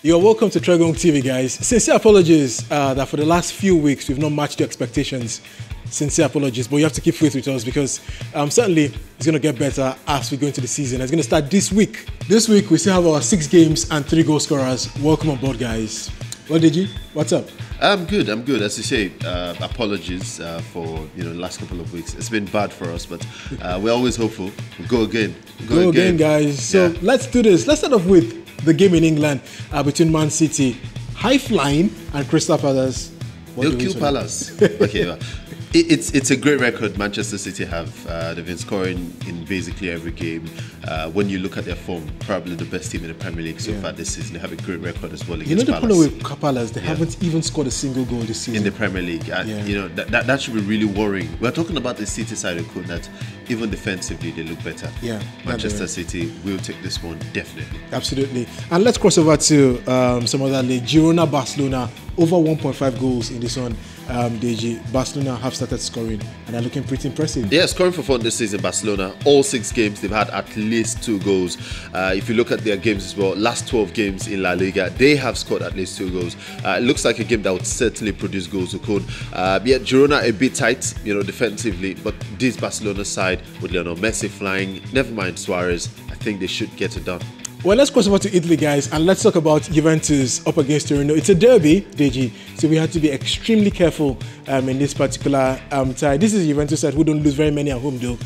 You're welcome to Tregon TV, guys. Sincere apologies that for the last few weeks we've not matched your expectations. Sincere apologies, but you have to keep faith with us because certainly it's going to get better as we go into the season. It's going to start this week. This week we still have our 6 games and 3 goal scorers. Welcome on board, guys. What did you? What's up? I'm good. As you say, apologies for the last couple of weeks. It's been bad for us, but we're always hopeful. We'll go again. Go again, guys. So let's do this. Let's start off with the game in England between Man City, high flying, and Crystal Palace. They'll kill Palace. Okay. It's a great record Manchester City have. They've been scoring in basically every game. When you look at their form, probably the best team in the Premier League so far this season. They have a great record as well against Palace. The problem with Palace, they haven't even scored a single goal this season in the Premier League. That should be really worrying. We're talking about the City side of Code that even defensively they look better. Manchester City will take this one definitely. Absolutely. And let's cross over to some other league. Girona, Barcelona, over 1.5 goals in this one. Deji, Barcelona have started scoring and are looking pretty impressive. Yeah, scoring for fun this season. Barcelona, all 6 games they've had at least 2 goals. If you look at their games as well, last 12 games in La Liga, they have scored at least 2 goals. It looks like a game that would certainly produce goals to code. Girona a bit tight, defensively, but this Barcelona side with Lionel Messi flying, never mind Suarez, I think they should get it done. Well, let's cross over to Italy, guys, and let's talk about Juventus up against Torino. It's a derby, Deji, so we have to be extremely careful in this particular tie. This is a Juventus side who don't lose very many at home, though.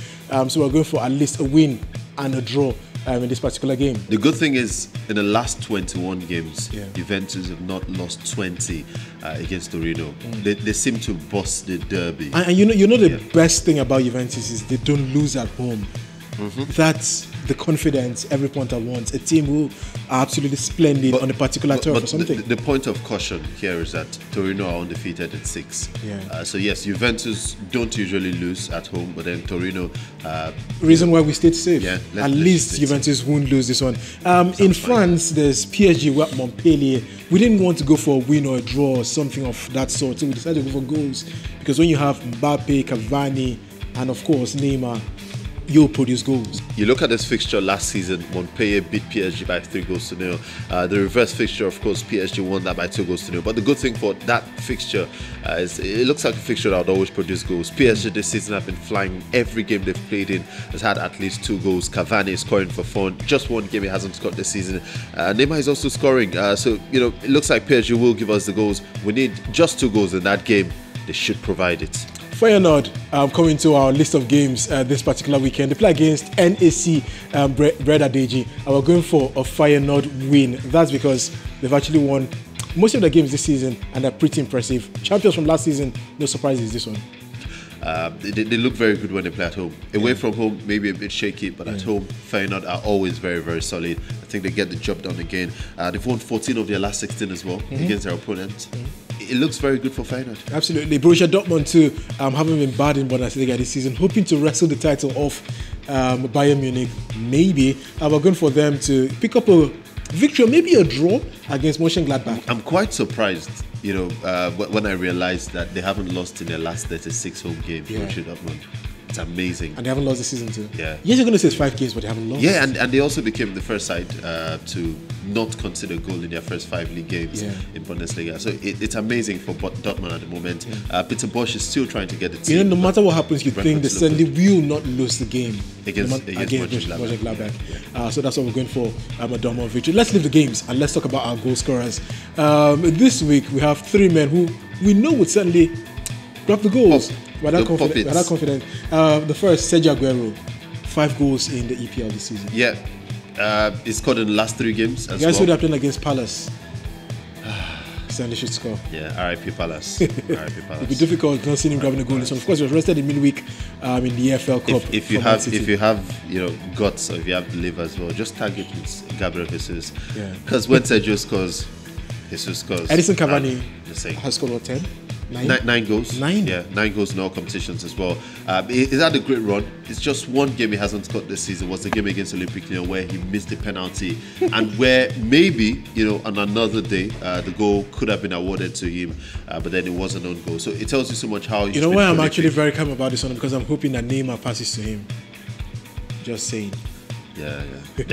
So we're going for at least a win and a draw in this particular game. The good thing is, in the last 21 games, Juventus have not lost 20 against Torino. They seem to boss the derby. And the best thing about Juventus is they don't lose at home. That's the confidence every punter wants. A team who are absolutely splendid on a particular turf or something. The point of caution here is that Torino are undefeated at 6. So yes, Juventus don't usually lose at home, but then Torino... reason why we stayed safe. At least Juventus won't lose this one. In France, there's PSG, MONTPELLIER. We didn't want to go for a win or a draw or something of that sort, so we decided to go for goals. Because when you have Mbappe, Cavani, and of course Neymar, you'll produce goals. You look at this fixture last season, Montpellier beat PSG by 3-0. The reverse fixture, of course, PSG won that by 2-0. But the good thing for that fixture is it looks like a fixture that would always produce goals. PSG this season have been flying. Every game they've played in has had at least 2 goals. Cavani is scoring for fun. Just one game he hasn't scored this season. Neymar is also scoring. So, it looks like PSG will give us the goals. We need just 2 goals in that game. They should provide it. FEYENOORD coming to our list of games this particular weekend. They play against NAC BREDA Deji. And we're going for a FEYENOORD win. That's because they've actually won most of the games this season and they're pretty impressive. Champions from last season, no surprises this one. They look very good when they play at home. Away from home, maybe a bit shaky, but at home, FEYENOORD are always very, very solid. I think they get the job done again. They've won 14 of their last 16 as well against their opponents. It looks very good for FEYENOORD. Absolutely. Borussia Dortmund too, haven't been bad in Bundesliga this season, hoping to wrestle the title off Bayern Munich. Maybe. We're going for them to pick up a victory, maybe a draw against MONCHENGLADBACH. I'm quite surprised, when I realized that they haven't lost in their last 36 home games, Borussia Dortmund. It's amazing. And they haven't lost this season too. Yeah. Yes, you're going to say it's 5 games, but they haven't lost. Yeah, and they also became the first side to not consider goal in their first 5 league games in Bundesliga. So it's amazing for Dortmund at the moment. Peter Bosz is still trying to get the team. No matter what happens, you think they certainly will not lose the game against Mönchengladbach. So that's what we're going for, a Dortmund victory. Let's leave the games and let's talk about our goal scorers. This week we have 3 men who we know would certainly grab the goals. We're not confident. The first, Sergio Aguero, 5 goals in the EPL this season. He scored in the last 3 games as well. You guys saw that playing against Palace. Certainly should score. RIP Palace. RIP Palace. It'd be difficult not seeing him grabbing a goal. So of course, he was rested in midweek in the EFL Cup. If you have guts, or if you have the liver as well, just target Gabriel Jesus. Because when Sergio scores, Jesus scores. Edison Cavani has scored what, 10? 9 goals. 9? Yeah, 9 goals in all competitions as well. He's had a great run. It's just one game he hasn't scored this season was the game against Olympique Lyon where he missed the penalty and where maybe, on another day, the goal could have been awarded to him, but then it was an own goal. So it tells you so much how he's why I'm actually very calm about this one, because I'm hoping that Neymar passes to him. Just saying. Yeah,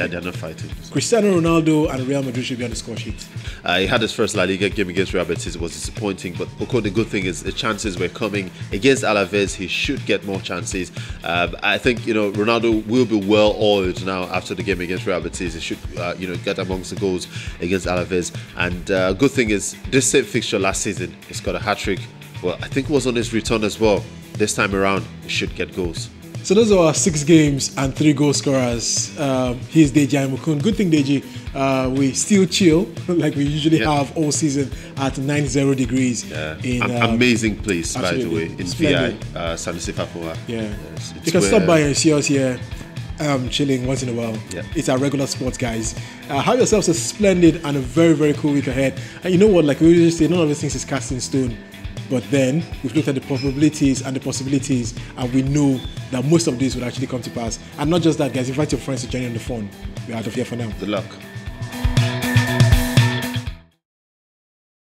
they're not fighting. Cristiano Ronaldo and Real Madrid should be on the score sheet. He had his first La Liga game against Real Betis. It was disappointing, but the good thing is the chances were coming against Alaves. He should get more chances. I think Ronaldo will be well oiled now after the game against Real Betis. He should get amongst the goals against Alaves. And good thing is this same fixture last season, he's got a hat-trick. Well, I think it was on his return as well. This time around, he should get goals. So those are our 6 games and 3 goal scorers. Here's Deji Mukun. Good thing, Deji, we still chill like we usually have all season at 90 degrees. Yeah. In, amazing place, by the way, in Splendid. VI, San Sifafoa. Yeah. Yes, You can stop by and see us here chilling once in a while. Yeah. It's our regular sports, guys. Have yourselves a splendid and a very, very cool week ahead. And you know what, like we usually say, none of these things is cast in stone. But then we've looked at the probabilities and the possibilities, and we know that most of these would actually come to pass. And not just that, guys, invite your friends to join in on the fun. We're out of here for now. Good luck.